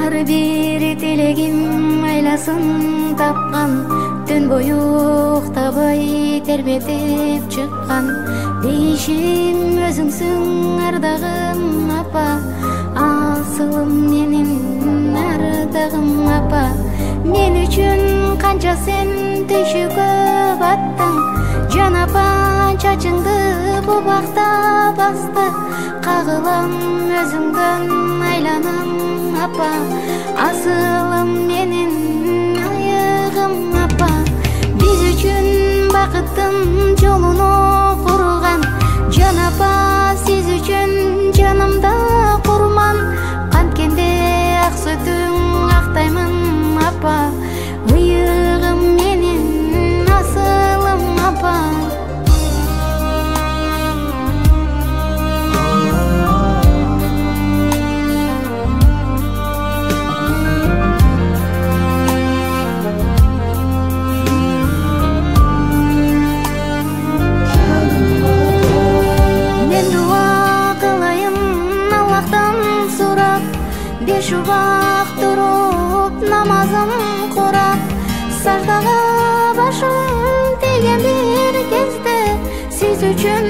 Ар бир тилегим айласын тапкан, түн бою уктабай тербетип чыккан. Дейишим өзүңсүң ардагым апа, асылым менин ардагым апа. Мен үчүн канча сен түйшүккө баттың, жан апа чачыңды бу бакта басты. Кагылам өзүңдөн айланам апа, асылым менин айыгым апа. Биз үчүн бакыттын жолуну курган, жан апа сиз үчүн жанымда курман. Канткенде ак сүтүң актаймын апа, ыйыгым менин асылым апа. Беш убак туруп намазым курап, саждага башым тийген бир кезде сиз үчүн